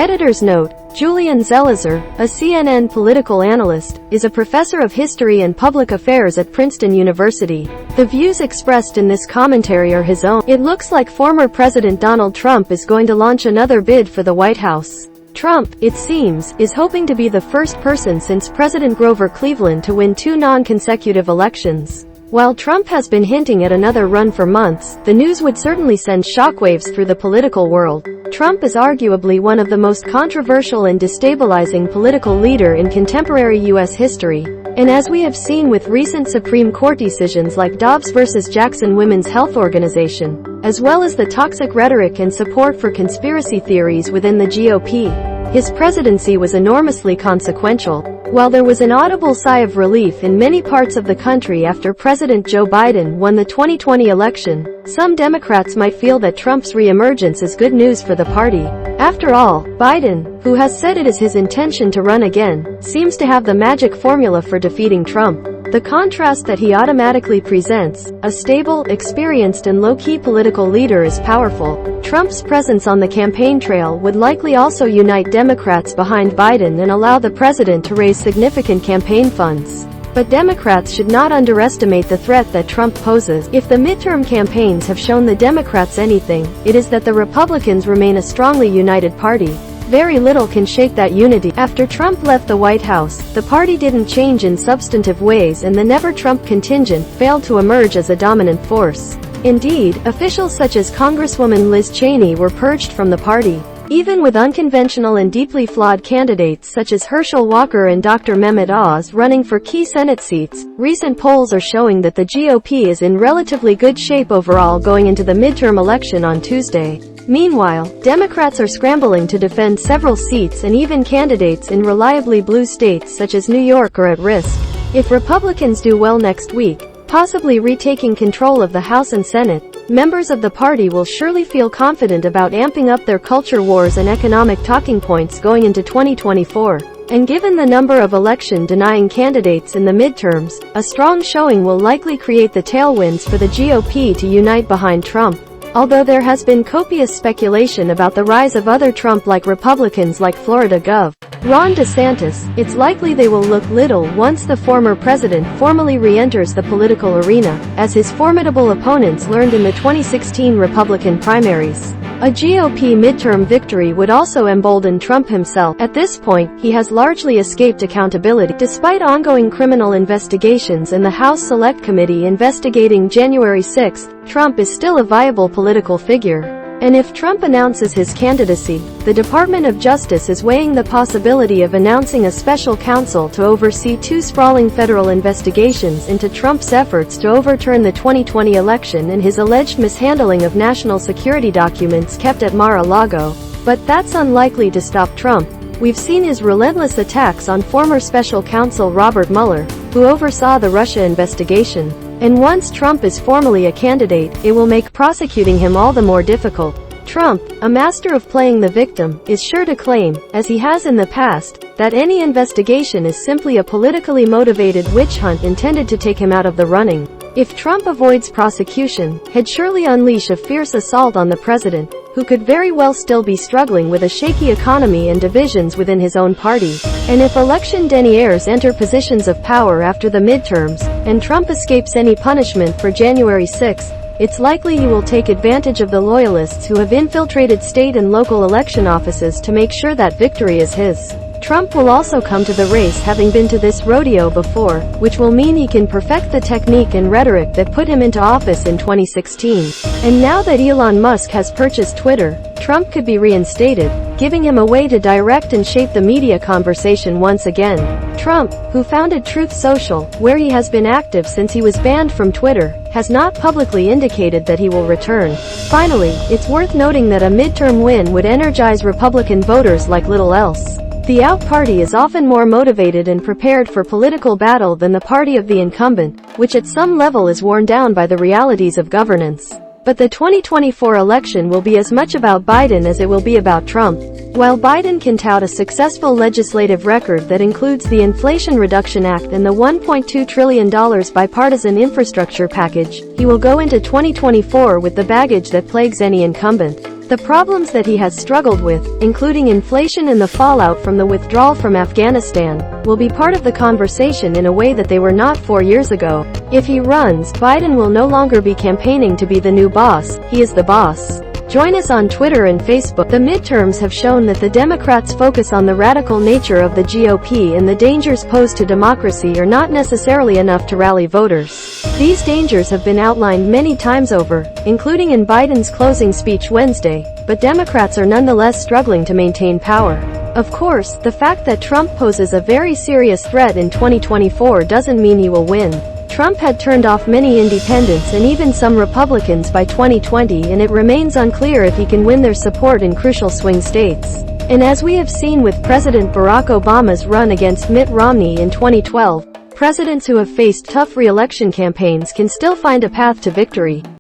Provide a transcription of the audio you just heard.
Editor's note: Julian Zelizer, a CNN political analyst, is a professor of history and public affairs at Princeton University. The views expressed in this commentary are his own. It looks like former President Donald Trump is going to launch another bid for the White House. Trump, it seems, is hoping to be the first person since President Grover Cleveland to win 2 non-consecutive elections. While Trump has been hinting at another run for months, the news would certainly send shockwaves through the political world. Trump is arguably one of the most controversial and destabilizing political leader in contemporary U.S. history. And as we have seen with recent Supreme Court decisions like Dobbs versus Jackson Women's Health Organization, as well as the toxic rhetoric and support for conspiracy theories within the GOP, his presidency was enormously consequential. While there was an audible sigh of relief in many parts of the country after President Joe Biden won the 2020 election, some Democrats might feel that Trump's re-emergence is good news for the party. After all, Biden, who has said it is his intention to run again, seems to have the magic formula for defeating Trump. The contrast that he automatically presents, a stable, experienced and low-key political leader, is powerful. Trump's presence on the campaign trail would likely also unite Democrats behind Biden and allow the president to raise significant campaign funds. But Democrats should not underestimate the threat that Trump poses. If the midterm campaigns have shown the Democrats anything, it is that the Republicans remain a strongly united party. Very little can shake that unity. After Trump left the White House, the party didn't change in substantive ways and the Never-Trump contingent failed to emerge as a dominant force. Indeed, officials such as Congresswoman Liz Cheney were purged from the party. Even with unconventional and deeply flawed candidates such as Herschel Walker and Dr. Mehmet Oz running for key Senate seats, recent polls are showing that the GOP is in relatively good shape overall going into the midterm election on Tuesday. Meanwhile, Democrats are scrambling to defend several seats and even candidates in reliably blue states such as New York are at risk. If Republicans do well next week, possibly retaking control of the House and Senate, members of the party will surely feel confident about amping up their culture wars and economic talking points going into 2024. And given the number of election-denying candidates in the midterms, a strong showing will likely create the tailwinds for the GOP to unite behind Trump. Although there has been copious speculation about the rise of other Trump-like Republicans like Florida Gov. Ron DeSantis, it's likely they will look little once the former president formally re-enters the political arena, as his formidable opponents learned in the 2016 Republican primaries. A GOP midterm victory would also embolden Trump himself. At this point, he has largely escaped accountability. Despite ongoing criminal investigations and the House Select Committee investigating January 6, Trump is still a viable political figure. And if Trump announces his candidacy, the Department of Justice is weighing the possibility of announcing a special counsel to oversee 2 sprawling federal investigations into Trump's efforts to overturn the 2020 election and his alleged mishandling of national security documents kept at Mar-a-Lago. But that's unlikely to stop Trump. We've seen his relentless attacks on former special counsel Robert Mueller, who oversaw the Russia investigation. And once Trump is formally a candidate, it will make prosecuting him all the more difficult. Trump, a master of playing the victim, is sure to claim, as he has in the past, that any investigation is simply a politically motivated witch hunt intended to take him out of the running. If Trump avoids prosecution, he'd surely unleash a fierce assault on the president, who could very well still be struggling with a shaky economy and divisions within his own party. And if election deniers enter positions of power after the midterms, and Trump escapes any punishment for January 6, it's likely he will take advantage of the loyalists who have infiltrated state and local election offices to make sure that victory is his. Trump will also come to the race having been to this rodeo before, which will mean he can perfect the technique and rhetoric that put him into office in 2016. And now that Elon Musk has purchased Twitter, Trump could be reinstated, giving him a way to direct and shape the media conversation once again. Trump, who founded Truth Social, where he has been active since he was banned from Twitter, has not publicly indicated that he will return. Finally, it's worth noting that a midterm win would energize Republican voters like little else. The out party is often more motivated and prepared for political battle than the party of the incumbent, which at some level is worn down by the realities of governance. But the 2024 election will be as much about Biden as it will be about Trump. While Biden can tout a successful legislative record that includes the Inflation Reduction Act and the $1.2 trillion bipartisan infrastructure package, he will go into 2024 with the baggage that plagues any incumbent. The problems that he has struggled with, including inflation and the fallout from the withdrawal from Afghanistan, will be part of the conversation in a way that they were not 4 years ago. If he runs, Biden will no longer be campaigning to be the new boss, he is the boss. Join us on Twitter and Facebook. The midterms have shown that the Democrats' focus on the radical nature of the GOP and the dangers posed to democracy are not necessarily enough to rally voters. These dangers have been outlined many times over, including in Biden's closing speech Wednesday, but Democrats are nonetheless struggling to maintain power. Of course, the fact that Trump poses a very serious threat in 2024 doesn't mean he will win. Trump had turned off many independents and even some Republicans by 2020, and it remains unclear if he can win their support in crucial swing states. And as we have seen with President Barack Obama's run against Mitt Romney in 2012, presidents who have faced tough re-election campaigns can still find a path to victory.